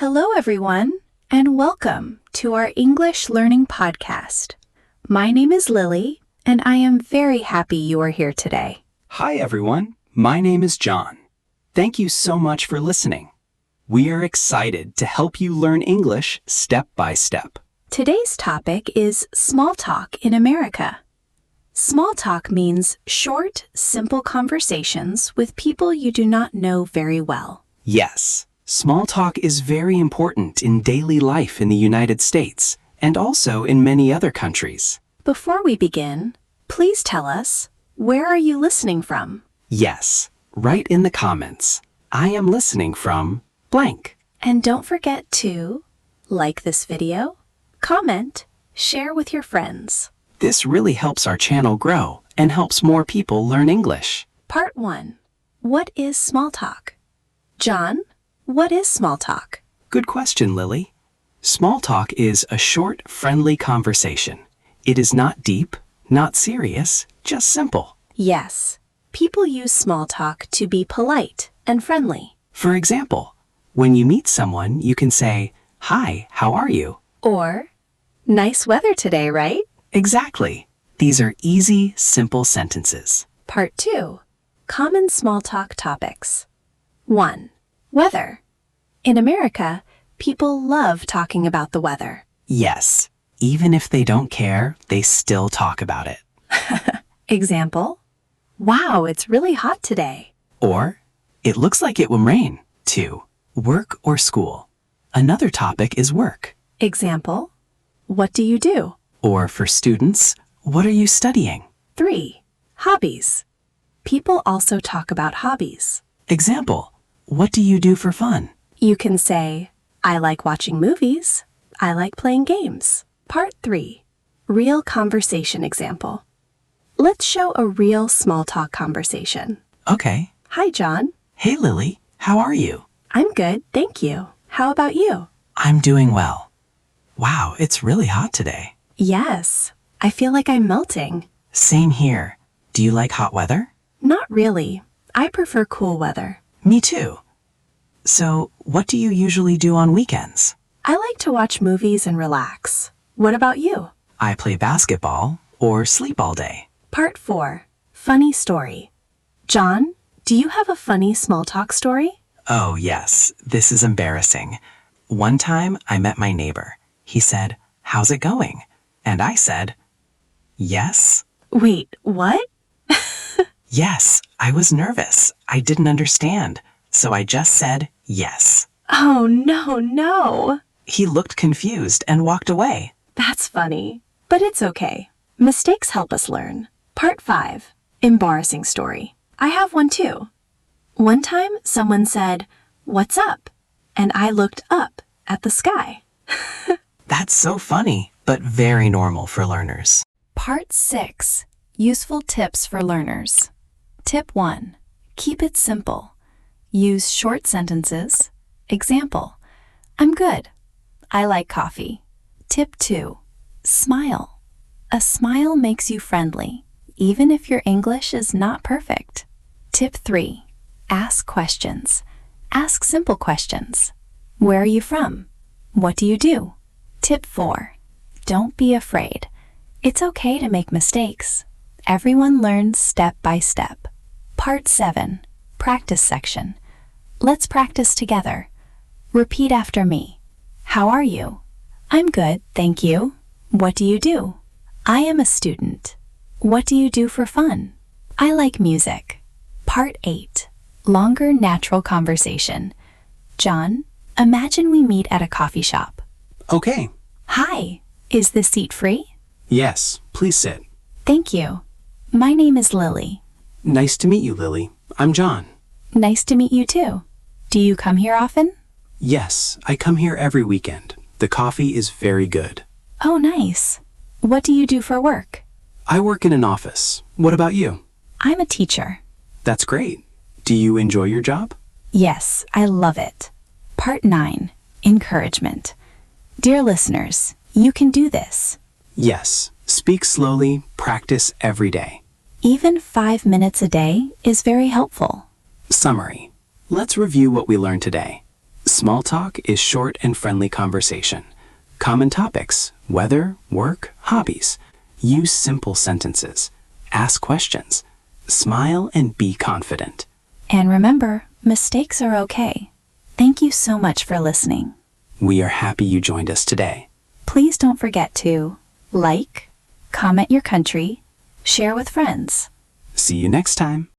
Hello, everyone, and welcome to our English Learning Podcast. My name is Lily, and I am very happy you are here today. Hi, everyone. My name is John. Thank you so much for listening. We are excited to help you learn English step by step. Today's topic is small talk in America. Small talk means short, simple conversations with people you do not know very well. Yes, small talk is very important in daily life in the United States and also in many other countries. Before we begin, please tell us, where are you listening from? Yes, write in the comments. I am listening from blank. And don't forget to like this video, comment, share with your friends. This really helps our channel grow and helps more people learn English. Part 1. What is small talk? John, what is small talk? Good question, Lily. Small talk is a short, friendly conversation. It is not deep, not serious, just simple. Yes, people use small talk to be polite and friendly. For example, when you meet someone, you can say, "Hi, how are you?" Or, nice weather today, right? Exactly. These are easy, simple sentences. Part 2. Common small talk topics. 1. Weather. In America, people love talking about the weather. Yes, even if they don't care, they still talk about it. Example, wow, it's really hot today. Or, it looks like it will rain. 2. Work or school. Another topic is work. Example, what do you do? Or for students, what are you studying? 3. Hobbies. People also talk about hobbies. Example, what do you do for fun? You can say, I like watching movies. I like playing games. Part 3. Real conversation example. Let's show a real small talk conversation. Okay. Hi, John. Hey, Lily. How are you? I'm good, thank you. How about you? I'm doing well. Wow, it's really hot today. Yes, I feel like I'm melting. Same here. Do you like hot weather? Not really. I prefer cool weather. Me too. So, what do you usually do on weekends? I like to watch movies and relax. What about you? I play basketball or sleep all day. Part 4. Funny story. John, do you have a funny small talk story? Oh, yes. This is embarrassing. One time, I met my neighbor. He said, "How's it going?" And I said, "Yes." Wait, what? Yes, I was nervous. I didn't understand. So I just said, "Yes." Oh, no. He looked confused and walked away. That's funny, but it's okay. Mistakes help us learn. Part 5. Embarrassing story. I have one too. One time, someone said, "What's up?" And I looked up at the sky. That's so funny, but very normal for learners. Part 6. Useful tips for learners. Tip 1. Keep it simple. Use short sentences. Example, I'm good. I like coffee. Tip 2. Smile. A smile makes you friendly, even if your English is not perfect. Tip 3. Ask questions. Ask simple questions. Where are you from? What do you do? Tip 4. Don't be afraid. It's okay to make mistakes. Everyone learns step by step. Part 7. Practice section. Let's practice together. Repeat after me. How are you? I'm good, thank you. What do you do? I am a student. What do you do for fun? I like music. Part 8. Longer natural conversation. John, imagine we meet at a coffee shop. Okay. Hi, is this seat free? Yes, please sit. Thank you. My name is Lily. Nice to meet you, Lily. I'm John. Nice to meet you too. Do you come here often? Yes, I come here every weekend. The coffee is very good. Oh, nice. What do you do for work? I work in an office. What about you? I'm a teacher. That's great. Do you enjoy your job? Yes, I love it. Part 9. Encouragement. Dear listeners, you can do this. Yes. Speak slowly, practice every day. Even 5 minutes a day is very helpful. Summary. Let's review what we learned today. Small talk is short and friendly conversation. Common topics, weather, work, hobbies. Use simple sentences. Ask questions. Smile and be confident. And remember, mistakes are okay. Thank you so much for listening. We are happy you joined us today. Please don't forget to like, comment your country, share with friends. See you next time.